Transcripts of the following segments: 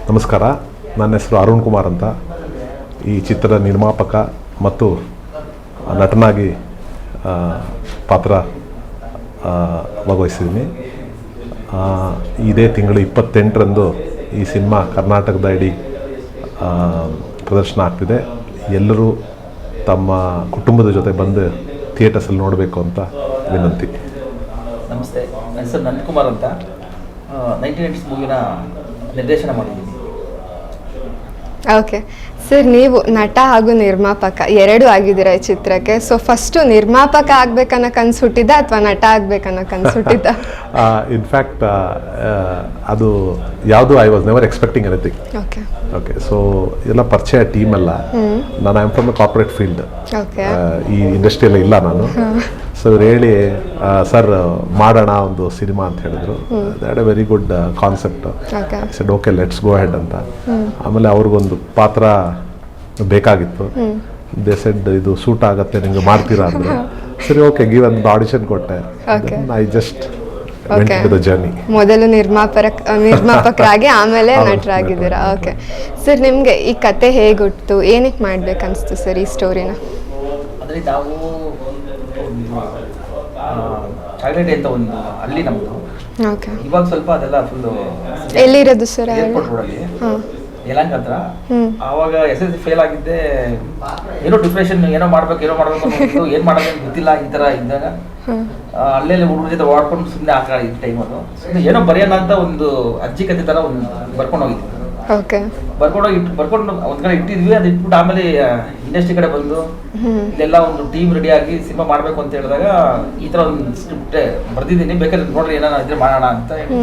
ನಮಸ್ಕಾರ, ನನ್ನ ಹೆಸರು ಅರುಣ್ ಕುಮಾರ್ ಅಂತ. ಈ ಚಿತ್ರದ ನಿರ್ಮಾಪಕ ಮತ್ತು ನಟನಾಗಿ ಪಾತ್ರ ಭಾಗವಹಿಸಿದ್ದೀನಿ. ಇದೇ ತಿಂಗಳು 28ರಂದು ಈ ಸಿನಿಮಾ ಕರ್ನಾಟಕದ ಇಡೀ ಪ್ರದರ್ಶನ ಆಗ್ತಿದೆ. ಎಲ್ಲರೂ ತಮ್ಮ ಕುಟುಂಬದ ಜೊತೆ ಬಂದು ಥಿಯೇಟರ್ಸಲ್ಲಿ ನೋಡಬೇಕು ಅಂತ ವಿನಂತಿ. ನಮಸ್ತೆ, ನನ್ನ ಹೆಸರು ನಂದಕುಮಾರ್ ಅಂತ. 1980s ಮೂವಿನ ನಿರ್ದೇಶನ ಮಾಡಿದ್ದೀನಿ. ಓಕೆ ಸರ್, ನೀವು ನಟ ಹಾಗೂ ನಿರ್ಮಾಪಕ ಎರಡೂ ಆಗಿದ್ದೀರಾ ಈ ಚಿತ್ರಕ್ಕೆ. ಸೊ ಫಸ್ಟು ನಿರ್ಮಾಪಕ ಆಗ್ಬೇಕನ್ನೋ ಕನಸು ಹುಟ್ಟಿದ್ದ ಅಥವಾ ನಟ ಆಗ್ಬೇಕನ್ನೋ ಕನಸು ಹುಟ್ಟಿದ್ದ? ಇನ್ಫ್ಯಾಕ್ಟ್ ಅದು ಯಾವುದು I was never expecting anything. Okay okay, so ಎಲ್ಲ ಪರಿಚಯ ಟೀಮ್ ಎಲ್ಲ. ನಾನು I am from the corporate field. Okay, ಈ ಇಂಡಸ್ಟ್ರಿಯಲ್ಲ ಇಲ್ಲ ನಾನು. ಸೊ ಇವ್ರು ಹೇಳಿ ಸರ್ ಮಾಡೋಣ ಒಂದು ಸಿನಿಮಾ ಅಂತ ಹೇಳಿದ್ರು. That A very good concept. Said okay let's go head ಅಂತ. ಆಮೇಲೆ ಅವ್ರಿಗೊಂದು ಪಾತ್ರ ಬೇಕಾಗಿತ್ತು. ದೇ ಸೆಡ್ ಇದು ಸೂಟ್ ಆಗತ್ತೆ, ನಿಂಗೆ ಮಾಡ್ತೀರಾ ಅಂದ್ರೆ ಸರಿ ಓಕೆ ಗಿವ್ ಒಂದು ಆಡಿಷನ್ ಕೊಟ್ಟೆ. I just went to the journey. ಮೊದಲು ನಿರ್ಮಾಪಕರಾಗಿ ಆಮೇಲೆ ನಟರಾಗಿದ್ದೀರಾ. ಓಕೆ ಸರ್, ನಿಮಗೆ ಈ ಕತೆ ಹೇಗೆ ಹುಟ್ಟಿತು, ಏನಕ್ಕೆ ಮಾಡ್ಬೇಕನ್ನಿಸ್ತು ಸರ್ ಈ ಸ್ಟೋರಿನ? ಅಂದರೆ ನಾವು ಚಾಕ್ಲೇಟ್ ಅಂತ ಒಂದು ಹಳ್ಳಿ ನಮ್ಮದು. ಓಕೆ, ಇವಾಗ ಸ್ವಲ್ಪ ಅದೆಲ್ಲ ಫುಲ್ಲು ಎಲ್ಲಿರೋದು ಸರ್? ಏರ್ಪೋರ್ಟ್ ರೋಡಲ್ಲಿ ಯಲಹಂಕ ಹತ್ರ. ಆವಾಗ SSLC ಫೇಲ್ ಆಗಿದ್ದೆ. ಏನೋ ಡಿಪ್ರೆಷನ್, ಏನೋ ಮಾಡ್ಬೇಕು ಅನ್ನೋದು, ಏನು ಮಾಡೋದು ಗೊತ್ತಿಲ್ಲ. ಈ ಥರ ಇದ್ದಾಗ ಅಲ್ಲೆಲ್ಲ ಹುಡುಗರ ಜೊತೆ ಓಡ್ಕೊಂಡು ಸುಮ್ಮನೆ ಆ ಟೈಮ್ ಅದು ಸುಮ್ಮನೆ ಏನೋ ಬರೆಯೋಣ ಅಂತ ಒಂದು ಅಜ್ಜಿ ಕತೆ ಥರ ಒಂದು ಬರ್ಕೊಂಡು ಹೋಗಿದ್ವಿ. ಓಕೆ, ಬರ್ಕೊಂಡು ಒಂದ್ ಕಡೆ ಇಟ್ಟಿದ್ವಿ. ಅದು ಇಟ್ಬಿಟ್ಟು ಆಮೇಲೆ ಇಂಡಸ್ಟ್ರಿ ಕಡೆ ಬಂದು ಇಲ್ಲೆಲ್ಲ ಒಂದು ಟೀಮ್ ರೆಡಿ ಆಗಿ ಸಿನಿಮಾ ಮಾಡ್ಬೇಕು ಅಂತ ಹೇಳಿದಾಗ ಈ ತರ ಒಂದು ಸ್ಕ್ರಿಪ್ಟ್ ಬರ್ದಿದ್ದೀನಿ, ಬೇಕಾದ್ರೆ ನೋಡ್ರಿ ಏನಾರ ಇದ್ರೆ ಮಾಡೋಣ ಅಂತ ಹೇಳಿ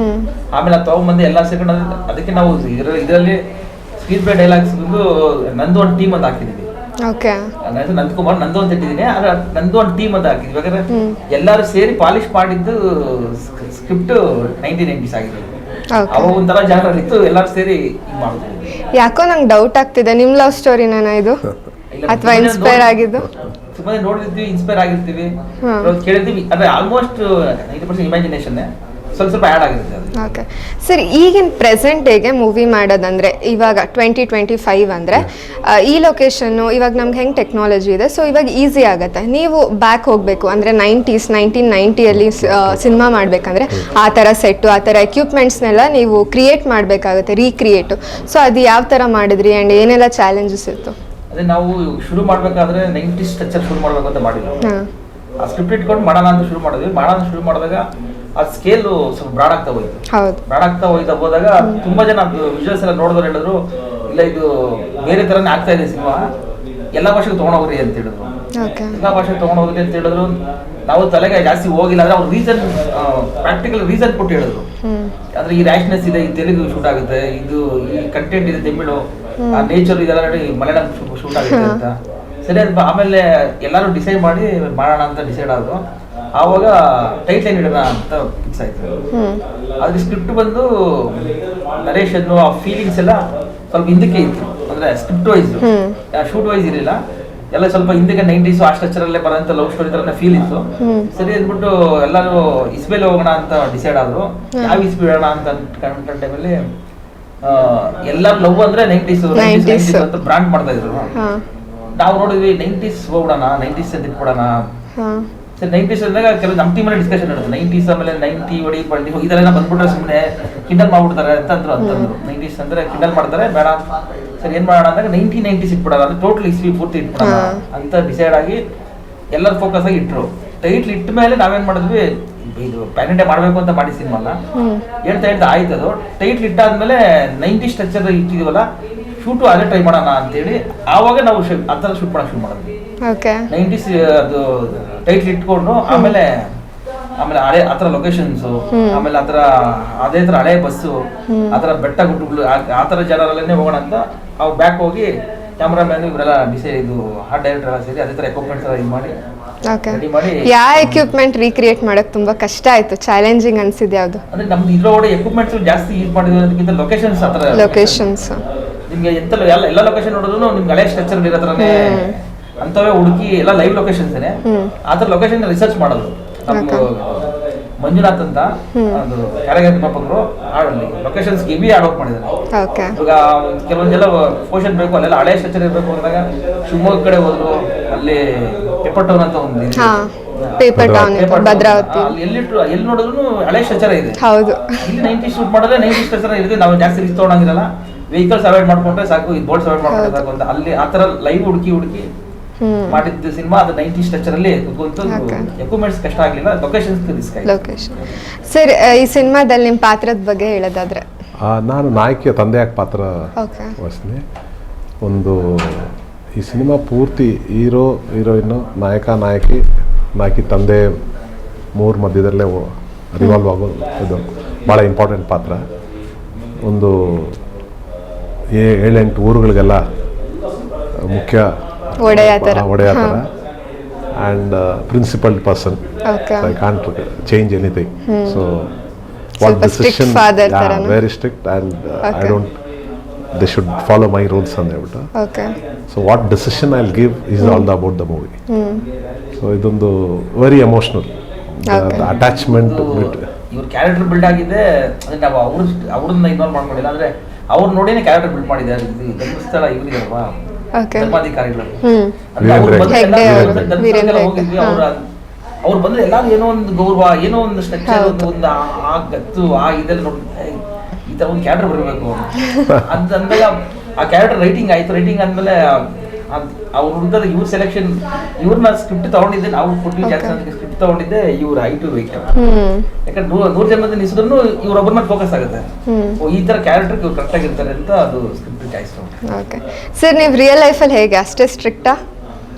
ಆಮೇಲೆ ಅದು ತಗೊಂಡ್ಬಂದು ಎಲ್ಲ ಸೇರ್ಕೊಂಡು ಅದಕ್ಕೆ ನಾವು ಇದರಲ್ಲಿ ಸ್ಕ್ರೀನ್ ಪ್ಲೇ ಡೈಲಾಗ್ಸ್ ಬಂದು ನಂದು ಒಂದು ಟೀಮ್ ಅಂತ ಹಾಕಿದೀವಿ. ನಂದಕುಮಾರ್ ನಂದು ಅಂತ ಇಟ್ಟಿದ್ದೀನಿ. ಆದ್ರೆ ನಂದು ಒಂದು ಟೀಮ್ ಅಂತ ಹಾಕಿದ್ವಿ. ಬೇಕಾದ್ರೆ ಎಲ್ಲರೂ ಸೇರಿ ಪಾಲಿಶ್ ಮಾಡಿದ್ದು ಸ್ಕ್ರಿಪ್ಟ್ 1990s ಆಗಿದೆ. ಅವ ಒಂಥರ ಜಾನರ್ ಇತ್ತು, ಎಲ್ಲರೂ ಸೇರಿ ಮಾಡಿದ್ವಿ. ಯಾಕೋ ನಂಗೆ ಡೌಟ್ ಆಗ್ತಿದೆ, ನಿಮ್ ಲವ್ ಸ್ಟೋರಿನ ಇದು ಅಥವಾ ಇನ್ಸ್ಪೈರ್ ಆಗಿದ್ದು? ಸುಮ್ಮನೆ ನೋಡಿರ್ತೀವಿ, ಇನ್ಸ್ಪೈರ್ ಆಗಿರ್ತೀವಿ, ಕೇಳಿರ್ತೀವಿ. ಅಂದ್ರೆ ಆಲ್ಮೋಸ್ಟ್ 90% ಇಮ್ಯಾಜಿನೇಷನ್, ಸ್ವಲ್ಪ ಆ್ಯಡ್ ಆಗಿರುತ್ತೆ ಅದು. ಓಕೆ ಸರ್, ಈಗಿನ ಪ್ರೆಸೆಂಟ್ ಡೇಗೆ ಮೂವಿ ಮಾಡೋದಂದ್ರೆ ಇವಾಗ 2025 ಅಂದರೆ ಈ ಲೊಕೇಶನ್ನು ಇವಾಗ ನಮ್ಗೆ ಹೆಂಗೆ ಟೆಕ್ನಾಲಜಿ ಇದೆ, ಸೊ ಇವಾಗ ಈಸಿ ಆಗುತ್ತೆ. ನೀವು ಬ್ಯಾಕ್ ಹೋಗಬೇಕು ಅಂದರೆ 1990 ಸಿನಿಮಾ ಮಾಡಬೇಕಂದ್ರೆ ಆ ಥರ ಸೆಟ್ಟು, ಆ ಥರ ಎಕ್ವಿಪ್ಮೆಂಟ್ಸ್ನೆಲ್ಲ ನೀವು ಕ್ರಿಯೇಟ್ ಮಾಡಬೇಕಾಗುತ್ತೆ, ರೀಕ್ರಿಯೇಟು. ಸೊ ಅದು ಯಾವ ಥರ ಮಾಡಿದ್ರಿ ಆ್ಯಂಡ್ ಏನೆಲ್ಲ ಚಾಲೆಂಜಸ್ ಇತ್ತು? ಅದೇ ನಾವು ಶುರು ಮಾಡಬೇಕಾದ್ರೆ 90s ಸ್ಟ್ರಕ್ಚರ್ ಶುರು ಮಾಡಬೇಕು ಅಂತ ಮಾಡಿದ್ವಿ. ಆ ಸ್ಕ್ರಿಪ್ಟ್ ಇಟ್ಕೊಂಡು ಮಾಡೋಣ ಅಂತ ಶುರು ಮಾಡಿದಾಗ ಆ ಸ್ಕೇಲು ಸ್ವಲ್ಪ ಬ್ರಾಡ್ ಆಗ್ತಾ ಹೋದಾಗ ತುಂಬಾ ಜನ ವಿಜುವಲ್ಸ್ ಎಲ್ಲ ನೋಡಿದವ್ರು ಹೇಳಿದ್ರು, ಇಲ್ಲ ಇದು ಬೇರೆ ತರನೇ ಆಗ್ತಾ ಇದೆ ಸಿನಿಮಾ, ಎಲ್ಲಾ ಭಾಷೆಗೆ ತಗೊಂಡೋಗ್ರಿ ಅಂತ ಹೇಳಿದ್ರು. ಎಲ್ಲಾ ಭಾಷೆಗೆ ತಗೊಂಡೋಗ್ರಿ ಅಂತ ಹೇಳಿದ್ರು. ನಾವು ತಲೆಗೆ ಜಾಸ್ತಿ ಹೋಗಿಲ್ಲ. ಆದ್ರೆ ಅವ್ರು ರೀಸನ್, ಪ್ರಾಕ್ಟಿಕಲ್ ರೀಸನ್ ಕೊಟ್ಟು ಹೇಳಿದ್ರು. ಅಂದ್ರೆ ಈ ರ್ಯಾಶ್ನೆಸ್ ಇದೆ, ಈ ತೆಲುಗು ಶೂಟ್ ಆಗುತ್ತೆ, ಇದು ಈ ಕಂಟೆಂಟ್ ಇದೆ ತಮಿಳು, ಆ ನೇಚರ್ ಇದೆಲ್ಲ ಮಲಯಾಳಂ ಶೂಟ್ ಆಗುತ್ತೆ ಅಂತ. ಸರಿ ಅದು ಆಮೇಲೆ ಎಲ್ಲರೂ ಡಿಸೈಡ್ ಮಾಡಿ ಮಾಡೋಣ ಅಂತ ಡಿಸೈಡ್ ಆದ್ರು. ಆವಾಗ ಟೈಟ್ ಲೈನ್ ಇಡೋಣ ಅಂತ ಫಿಕ್ಸ್ ಆಯ್ತು. ಅದ್ರ ಸ್ಕ್ರಿಪ್ಟ್ ಬಂದು ನರೇಶನ್, ಆ ಫೀಲಿಂಗ್ಸ್ ಎಲ್ಲ ಸ್ವಲ್ಪ ಹಿಂದಕ್ಕೆ ಇತ್ತು. ಅಂದ್ರೆ ಸ್ಕ್ರಿಪ್ಟ್ ವೈಸ್, ಶೂಟ್ ವೈಸ್ ಇರಲಿಲ್ಲ. ಎಲ್ಲ ಸ್ವಲ್ಪ ಹಿಂದಕ್ಕೆ 90s ಆ ಸ್ಟ್ರಕ್ಚರಲ್ಲೇ ಬರೋಂಥ ಲವ್ ಸ್ಟೋರಿ ಥರನೇ ಫೀಲ್ ಇತ್ತು. ಸರಿ ಅಂದ್ಬಿಟ್ಟು ಎಲ್ಲರೂ ಇಸ್ಬೇಲೆ ಹೋಗೋಣ ಅಂತ ಡಿಸೈಡ್ ಆದ್ರು. ಯಾವ ಇಸ್ಬಿ ಇಡೋಣ ಅಂತ ಅನ್ಕೊಂಡ ಟೈಮಲ್ಲಿ ಎಲ್ಲರೂ ಲವ್ ಅಂದ್ರೆ 90s ಅಂತ ಬ್ರಾಂಡ್ ಮಾಡ್ತಾ ಇದ್ರು. ನಾವು ನೋಡಿದ್ವಿ 90s ಹೋಗ್ಬಿಡೋಣ, 90s ಅಂತ ಇಟ್ಬಿಡೋಣ. ಸರಿ 90s ಅಂದಾಗ ಕೆಲವು ನಮ್ಮ ಟೀಮಲ್ಲಿ ಡಿಸ್ಕಷನ್ ನಡೆದು 90s ಆಮೇಲೆ 90 ಹೊಡಿ ಈ ಥರ ಬಂದ್ಬಿಟ್ರೆ ಸುಮ್ಮನೆ ಕಿಂಡಲ್ ಮಾಡ್ಬಿಡ್ತಾರೆ ಅಂತಂದ್ರು. 90s ಅಂದ್ರೆ ಕಿಂಡಲ್ ಮಾಡ್ತಾರೆ, ಬೇಡ. ಸರಿ ಏನ್ ಮಾಡೋಣ ಅಂದಾಗ 1990s ಇಟ್ಬಿಡೋಣ, ಅಂದ್ರೆ ಟೋಟಲ್ ಇಸ್ವಿ ಪೂರ್ತಿ ಇಟ್ಬಿಡೋಣ ಅಂತ ಡಿಸೈಡ್ ಆಗಿ ಎಲ್ಲರೂ ಫೋಕಸ್ ಆಗಿ ಇಟ್ರು. ಟೈಟ್ಲ್ ಇಟ್ಟ ಮೇಲೆ ನಾವೇನ್ ಮಾಡಿದ್ವಿ, ಇದು ಪ್ಯಾನ್ ಇಂಡಿಯಾ ಮಾಡ್ಬೇಕು ಅಂತ ಮಾಡಿ ಸಿನಿಮಾನ ಹೇಳ್ತಾ ಆಯ್ತದು. ಟೈಟ್ಲ್ ಇಟ್ಟಾದ್ಮೇಲೆ 90s ಸ್ಟ್ರಕ್ಚರ್ ಇಟ್ಟಿದೀವಲ್ಲ, ಶೂಟು ಅದೇ ಟ್ರೈ ಮಾಡೋಣ ಅಂತೇಳಿ ಆವಾಗ ನಾವು ಆ ಥರ ಶೂಟ್ ಮಾಡೋಕೆ ಶುರು ಮಾಡಿದ್ವಿ. 90s ಅದು ಟೈಟ್ಲ್ ಇಟ್ಕೊಂಡು ಆಮೇಲೆ ಹಳೆ ಆ ಥರ ಲೊಕೇಶನ್ಸು, ಆಮೇಲೆ ಆ ಥರ ಅದೇ ಥರ ಹಳೆ ಬಸ್ಸು, ಆ ಥರ ಬೆಟ್ಟ ಗುಡ್ಡಗಳು, ಆ ಥರ ಜನರಲ್ಲೇ ಹೋಗೋಣ ಅಂತ ಅವು ಬ್ಯಾಕ್ ಹೋಗಿ ಕ್ಯಾಮ್ರಾಮ್ಯಾನ್ ಇವರೆಲ್ಲ ಡಿಸೈಡ್, ಇದು ಹಾರ್ಟ್ ಡೈರೆಕ್ಟರ್ ಎಲ್ಲ ಸೇರಿ ಅದೇ ಥರ ಎಕ್ವಿಪ್ಮೆಂಟ್ಸ್ ಎಲ್ಲ ಇದು ಮಾಡಿ ರೆಡಿ ಮಾಡಿ. ಯಾವ ಎಕ್ವಿಪ್ಮೆಂಟ್ ರೀಕ್ರಿಯೇಟ್ ಮಾಡಕ್ ತುಂಬಾ ಕಷ್ಟ ಆಯ್ತು, ಚಾಲೆಂಜಿಂಗ್ ಅನ್ಸಿದೆ ಯಾವುದು? ಅಂದ್ರೆ ನಮ್ದು ಇದ್ರೊಳಗಡೆ ಎಕ್ವಿಪ್ಮೆಂಟ್ಸ್ ಜಾಸ್ತಿ ಯೂಸ್ ಮಾಡಿರೋದಕ್ಕಿಂತ ಲೊಕೇಶನ್ಸ್ ಆ ಥರ ಲೊಕೇಶನ್ಸ್ ನಿಮ್ಗೆ ಎಲ್ಲ ಲೊಕೇಶನ್ ನೋಡಿದ್ರು ನಿಮ್ಗೆ ಹಳೆ ಸ್ಟ್ರಕ್ಚರ್ ಇರೋ ಥರನೇ ಅಂತವೇ ಹುಡುಕಿ ಎಲ್ಲ ಲೈವ್ ಲೊಕೇಶನ್ಸ್ ಆ ಥರ ಲೊಕೇಶನ್ ರಿಸರ್ಚ್ ಮಾಡೋದು. ನಮ್ಮ ಮಂಜುನಾಥ್ ಅಂತ ಅದು ಕಾರ್ಯಕ್ರಮ ನಿರ್ಮಾಪಕರು ಹಾಡಲ್ಲಿ ಲೊಕೇಶನ್ಸ್ ಹೆವಿ ವರ್ಕ್ ಮಾಡಿದ್ದಾರೆ. ಓಕೆ ಇವಾಗ ಕೆಲವೊಂದೆಲ್ಲ ಪೋಷನ್ ಬೇಕು, ಅಲ್ಲೆಲ್ಲ ಹಳೆ ಸ್ಟ್ರಕ್ಚರ್ ಇರಬೇಕು ಅಂದಾಗ ಶಿವಮೊಗ್ಗ ಕಡೆ ಹೋದ್ರು, ಅಲ್ಲಿ ಪೇಪರ್ ಟೌನ್ ಅಂತ ಒಂದು ಇದೆ. ಹಾಂ ಪೇಪರ್ ಟೌನ್ ಭದ್ರಾವತಿ ಅಲ್ಲಿ ಎಲ್ಲಿ ನೋಡಿದ್ರು ಹಳೆ ಸ್ಟ್ರಕ್ಚರ್ ಇದೆ. ಹೌದು. ಇಲ್ಲಿ 90 ಶೂಟ್ ಮಾಡಿದ್ರೆ 90 ಸ್ಟ್ರಕ್ಚರ್ ಇರುತ್ತೆ. ನಾವು ಜಾಸ್ತಿ ರಿಸ್ಕ್ ತೊಗೊಂಡಂಗಿರಲ್ಲ, ವೆಹಿಕಲ್ಸ್ ಅವಾಯ್ಡ್ ಮಾಡ್ಕೊಂಡ್ರೆ ಸಾಕು, ಇದು ಬೋರ್ಡ್ಸ್ ಅವಾಯ್ಡ್ ಮಾಡ್ಕೊಂಡ್ರೆ ಸಾಕು ಅಂತ ಅಲ್ಲಿ ಆ ಥರ ಲೈವ್ ಹುಡುಕಿ ಮಾಡಿದ್ದು ಸಿನಿಮಾ. ಅದು 90 ಸ್ಟ್ರಕ್ಚರ್ ಅಲ್ಲಿ ಕೂತ್ಕೊಂತು. ಎಕ್ವಿಪ್ಮೆಂಟ್ಸ್ ಕಷ್ಟ ಆಗಲಿಲ್ಲ, ಲೊಕೇಶನ್ಸ್ ರಿಸ್ಕ್ ಆಯ್ತು. ಲೊಕೇಶನ್. ಸರ್ ಈ ಸಿನಿಮಾದಲ್ಲಿ ನಿಮ್ಮ ಪಾತ್ರದ ಬಗ್ಗೆ ಹೇಳೋದಾದ್ರೆ? ನಾನು ನಾಯಕಿಯ ತಂದೆಯಾಗಿ ಪಾತ್ರ ಓಕೆ ವಹಿಸ್ತೀನಿ. ಒಂದು ಈ ಸಿನಿಮಾ ಪೂರ್ತಿ ಹೀರೋ ಹೀರೋಯಿನ್ನು, ನಾಯಕಿ ತಂದೆ ಮೂರು ಮಧ್ಯದಲ್ಲೇ ರಿವಾಲ್ವ್ ಆಗೋದು. ಇದು ಭಾಳ ಇಂಪಾರ್ಟೆಂಟ್ ಪಾತ್ರ. ಒಂದು 7-8 ಊರುಗಳಿಗೆಲ್ಲ ಮುಖ್ಯ ಒಡೆಯ ಥರ and principled person. I can't change anything. So what decision very strict and I don't they should follow my rules and everything. Okay. So what decision I'll give is all about the movie. So idondu very emotional. The attachment ಇವ್ರ character build ಆಗಿದೆ. ಅಂದ್ರೆ ನಾವು ಅವ್ರನ್ನ involve ಮಾಡ್ಕೊಂಡಿಲ್ಲ, ಅಂದ್ರೆ ಅವ್ರು ನೋಡಿನೇ character build ಮಾಡಿದ್ದಾರೆ. ಧರ್ಮಸ್ಥಳ ಇವರಿಗಲ್ವಾ ಧರ್ಮಾಧಿಕಾರಿಗಳು, ಅವ್ರು ಬಂದ್ರೆ ಎಲ್ಲಾರು ಏನೋ ಒಂದು ಗೌರವ, ಏನೋ ಒಂದು ಸ್ಟ್ರಕ್ಚರ್, ಒಂದು ಆ ಗತ್ತು, ಆ ಇದೆಲ್ಲ ನೋಡಿ ಈ ತರ ಒಂದು ಕ್ಯಾರೆಕ್ಟರ್ ಬರಬೇಕು ಅಂತ ಅಂದಾಗ ಆ ಕ್ಯಾರೆಕ್ಟರ್ ರೈಟಿಂಗ್ ಆಯ್ತು. ರೈಟಿಂಗ್ ಆದ್ಮೇಲೆ ಅವ್ರು ಹುಡುಗದ ಇವ್ರ ಸೆಲೆಕ್ಷನ್, ಇವ್ರನ್ನ ಸ್ಕ್ರಿಪ್ಟ್ ತಗೊಂಡಿದ್ದೆ, ನಾವು ಕೊಟ್ಟಿವಿ ಜಾಕ್ಸನ್ ಸ್ಕ್ರಿಪ್ಟ್ ತಗೊಂಡಿದ್ದೆ. ಇವ್ರ ಹೈಟು ವೆಯ್ಟ್, ಯಾಕಂದ್ರೆ 100 ಜನದ ನಿಸಿದ್ರು ಇವ್ರೊಬ್ಬರ ಮೇಲೆ ಫೋಕಸ್ ಆಗುತ್ತೆ. ಈ ತರ ಕ್ಯಾರೆಕ್ಟರ್ ಇವ್ರು ಕರೆಕ್ಟ್ ಆಗಿರ್ತಾರೆ ಅಂತ ಅದು ಸ್ಕ್ರಿಪ್ಟ್ ಚಾಯ್ಸ್. ಓಕೆ ಸರ್, ನೀವು ರಿಯಲ್ ಲೈಫಲ್ಲಿ ಹೇಗೆ? ಅಷ್ಟೇ ಸ್ಟ್ರಿಕ್ಟಾ?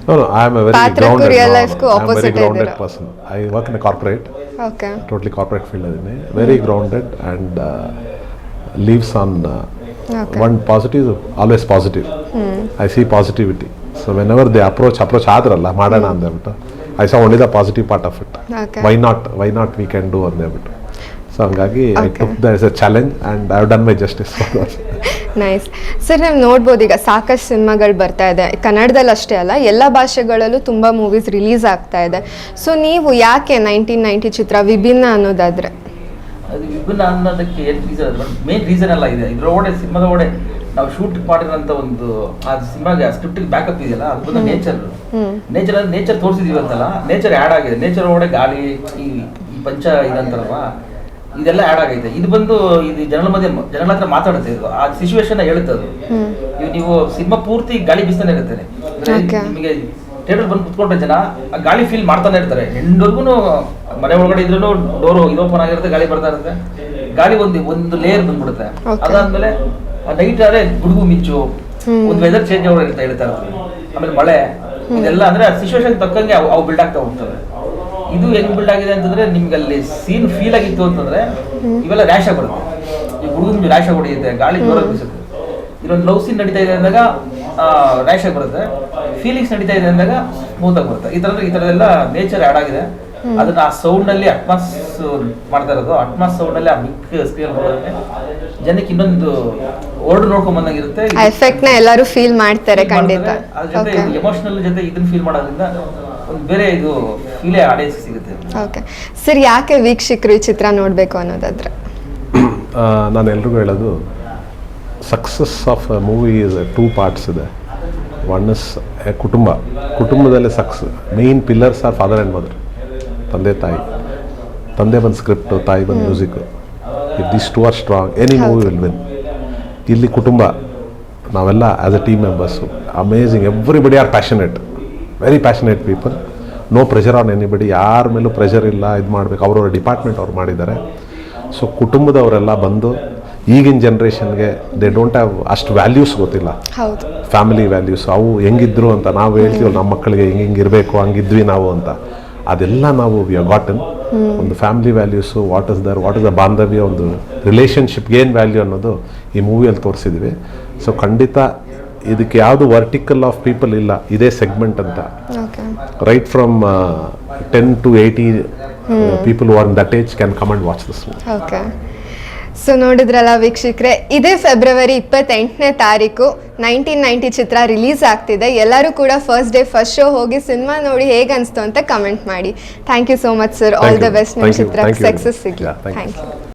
No, I am a very grounded, real life ku opposite grounded person. I work in a corporate. Okay. Totally corporate field adine. Very grounded and lives on one positive, always positive. I see positivity. So whenever they approach adralla madana andebittu, I saw only the positive part of it. Okay. Why not we can do andebittu. So hangagi I took that as a challenge and I have done my justice for that. Nice sir. ನೀವು ನೋಡ್ಬೋದು ಈಗ ಸಾಕಷ್ಟು ಸಿನಿಮಾಗಳು ಬರ್ತಾ ಇದೆ, ಕನ್ನಡದಲ್ಲಿ ಅಷ್ಟೇ ಅಲ್ಲ ಎಲ್ಲ ಭಾಷೆಗಳಲ್ಲೂ ತುಂಬ ಮೂವೀಸ್ ರಿಲೀಸ್ ಆಗ್ತಾ ಇದೆ. ಸೊ ನೀವು ಯಾಕೆ 1990 ಚಿತ್ರ ವಿಭಿನ್ನ ಅನ್ನೋದಾದ್ರೆ? ಅದು ವಿಭಿನ್ನ ಅನ್ನೋದಕ್ಕೆ ಏನು ರೀಸನ್, ಮೇನ್ ರೀಸನ್ ಎಲ್ಲ ಇದೆ. ಇದ್ರೊಳಗಡೆ ಸಿನಿಮಾದ ಒಳಗಡೆ ನಾವು ಶೂಟ್ ಮಾಡಿರೋಂಥ ಒಂದು ಆ ಸಿನಿಮಾಗೆ ಸ್ಕ್ರಿಪ್ಟಿಗೆ ಬ್ಯಾಕಪ್ ಇದೆಯಲ್ಲ, ಅದು ಬಂದು ನೇಚರ್ ತೋರಿಸಿದೀವಿ ಅಂತಲ್ಲ, ನೇಚರ್ ಆ್ಯಡ್ ಆಗಿದೆ. ನೇಚರ್ ಒಳಗಡೆ ಗಾಳಿ, ಈ ಪಂಚ ಇದಂತಾರಲ್ವಾ, ಇದೆಲ್ಲ ಆ್ಯಡ್ ಆಗೈತೆ. ಇದು ಬಂದು ಇದು ಜನಗಳ ಹತ್ರ ಮಾತಾಡುತ್ತೆ, ಇದು ಆ ಸಿಚುವೇಶನ್ ಹೇಳುತ್ತೆ. ಅದು ನೀವು ಸಿನಿಮಾ ಪೂರ್ತಿ ಗಾಳಿ ಬೀಸ್ತಾನೆ ಇರುತ್ತೆ. ನಿಮಗೆ ಥಿಯೇಟರ್ ಬಂದು ಕುತ್ಕೊಂಡ್ರೆ ಜನ ಆ ಗಾಳಿ ಫೀಲ್ ಮಾಡ್ತಾನೆ ಇರ್ತಾರೆ. ಹೆಣ್ಣವರ್ಗು ಮನೆ ಒಳಗಡೆ ಇದ್ರೂ ಡೋರು ಇದು ಓಪನ್ ಆಗಿರುತ್ತೆ, ಗಾಳಿ ಬರ್ತಾ ಇರುತ್ತೆ. ಗಾಳಿ ಒಂದು ಲೇಯರ್ ಬಂದ್ಬಿಡುತ್ತೆ. ಅದಾದ್ಮೇಲೆ ನೈಟ್ ಆದ್ರೆ ಗುಡುಗು ಮಿಂಚು, ಒಂದು ವೆದರ್ ಚೇಂಜ್ ಅವ್ರು ಹೇಳ್ತಾ ಇರ್ತಾರೆ. ಆಮೇಲೆ ಮಳೆ, ಇದೆಲ್ಲ ಅಂದ್ರೆ ಆ ಸಿಚುವೇಶನ್ ತಕ್ಕಂಗೆ ಅವು ಬಿಲ್ಡ್ ಆಗ್ತಾ ಹೋಗ್ತವೆ. ಇದು ಹೆಂಗ್ ಬಿಲ್ಡ್ ಆಗಿದೆ ಅಂತಂದ್ರೆ, ನಿಮ್ಗೆ ಅಲ್ಲಿ ಸೀನ್ ಫೀಲ್ ಆಗಿತ್ತು ಅಂತಂದ್ರೆ ಇವೆಲ್ಲ ರ್ಯಾಶ್ ಆಗಿ ಬರುತ್ತೆ. ಈ ಹುಡುಗನಿಗೆ ರ್ಯಾಶ್ ಆಗಿ ಹೊಡೆಯುತ್ತೆ, ಗಾಳಿ ಜೋರಾಗಿ ಬೀಸುತ್ತೆ. ಇಲ್ಲೊಂದು ಲವ್ ಸೀನ್ ನಡೀತಾ ಇದೆ ಅಂದಾಗ ರ್ಯಾಶ್ ಆಗಿ ಬರುತ್ತೆ, ಫೀಲಿಂಗ್ಸ್ ನಡೀತಾ ಇದೆ ಅಂದಾಗ ಸ್ಮೂತ್ ಆಗಿ ಬರುತ್ತೆ. ಈ ಥರದೆಲ್ಲ ನೇಚರ್ ಆ್ಯಡ್ ಆಗಿದೆ. ಅದನ್ನ ಆ ಸೌಂಡ್ ನಲ್ಲಿ ಅಟ್ಮಾಸ್ ಮಾಡ್ತಾ ಇರೋದು. ಅಟ್ಮಾಸ್ ಸೌಂಡ್ ಅಲ್ಲಿ ಆ ಬಿಗ್ ಸ್ಕ್ರೀನ್ ಬರೋದಕ್ಕೆ ಜನಕ್ಕೆ ಇನ್ನೊಂದು ವರ್ಡ್ ನೋಡ್ಕೊಂಡ್ ಬಂದಂಗಿರುತ್ತೆ. ಎಫೆಕ್ಟ್ ನ ಎಲ್ಲರೂ ಫೀಲ್ ಮಾಡ್ತಾರೆ ಖಂಡಿತ. ಅದ್ರ ಜೊತೆ ಎಮೋಷನಲ್ ಜೊತೆ ಇದನ್ನ ಫೀಲ್ ಮಾಡೋದ್ರಿಂದ ಒಂದು ಬೇರೆ ಇದು ಫೀಲೇ ಆಡಿಯನ್ಸ್ ಸಿಗುತ್ತೆ. ಓಕೆ ಸರ್, ಯಾಕೆ ವೀಕ್ಷಕರು ಈ ಚಿತ್ರ ನೋಡಬೇಕು ಅನ್ನೋದಾದ್ರೆ? ನಾನು ಎಲ್ರಿಗೂ ಹೇಳೋದು, success of a movie is 2 parts ಇದೆ. ಒನ್ ಇಸ್ ಕುಟುಂಬದಲ್ಲಿ success main pillars are father and mother, ತಂದೆ ತಾಯಿ. ತಂದೆ ಬಂದು ಸ್ಕ್ರಿಪ್ಟು, ತಾಯಿ ಬಂದು music. If this 2 are strong, any movie will win. ಇಲ್ಲಿ ಕುಟುಂಬ, ನಾವೆಲ್ಲ as a team members amazing. Everybody are passionate, very passionate people. No pressure on anybody, ಯಾರ ಮೇಲೂ ಪ್ರೆಷರ್ ಇಲ್ಲ. ಇದು ಮಾಡಬೇಕು, ಅವ್ರವ್ರ ಡಿಪಾರ್ಟ್ಮೆಂಟ್ ಅವ್ರು ಮಾಡಿದ್ದಾರೆ. ಸೊ ಕುಟುಂಬದವರೆಲ್ಲ ಬಂದು ಈಗಿನ ಜನ್ರೇಷನ್ಗೆ ದೇ ಡೋಂಟ್ ಹ್ಯಾವ್ ಅಷ್ಟು ವ್ಯಾಲ್ಯೂಸ್ ಗೊತ್ತಿಲ್ಲ, ಫ್ಯಾಮಿಲಿ ವ್ಯಾಲ್ಯೂಸ್. ಅವು ಹೆಂಗಿದ್ರು ಅಂತ ನಾವು ಹೇಳ್ತೀವಲ್ಲ, ನಮ್ಮ ಮಕ್ಕಳಿಗೆ ಹಿಂಗೆ ಇರಬೇಕು, ಹಂಗಿದ್ವಿ ನಾವು ಅಂತ. ಅದೆಲ್ಲ ನಾವು ವಿ ಹವ್ ಗಾಟನ್. ಒಂದು family values, what is the ಬಾಂಧವ್ಯ, ಒಂದು ರಿಲೇಷನ್ಶಿಪ್ಗೆ ಏನು ವ್ಯಾಲ್ಯೂ ಅನ್ನೋದು ಈ ಮೂವಿಯಲ್ಲಿ ತೋರಿಸಿದ್ವಿ. ಸೊ ಖಂಡಿತ ಇದಕ್ಕೆ ಯಾವುದು ವರ್ಟಿಕಲ್ ಆಫ್ ಪೀಪಲ್ ಇಲ್ಲ, ಇದೇ ಸೆಗ್ಮೆಂಟ್ ಅಂತ. Right from 10 to 80 people who are in that age can come and watch this movie. Okay. So ನೋಡಿದ್ರಲ್ಲ ವೀಕ್ಷಕರೇ, ಇದೇ ಫೆಬ್ರವರಿ 28ನೇ ತಾರೀಕು 1990 ಚಿತ್ರ ರಿಲೀಸ್ ಆಗ್ತಿದೆ. ಎಲ್ಲರೂ ಕೂಡ ಫಸ್ಟ್ ಡೇ ಫಸ್ಟ್ ಶೋ ಹೋಗಿ ಸಿನಿಮಾ ನೋಡಿ ಹೇಗೆ ಅನಿಸ್ತು ಅಂತ ಕಮೆಂಟ್ ಮಾಡಿ. Thank you so much sir. All the best. ನಿಮ್ಮ ಚಿತ್ರ ಸಕ್ಸಸ್ ಸಿಗಲಿ. Thank you.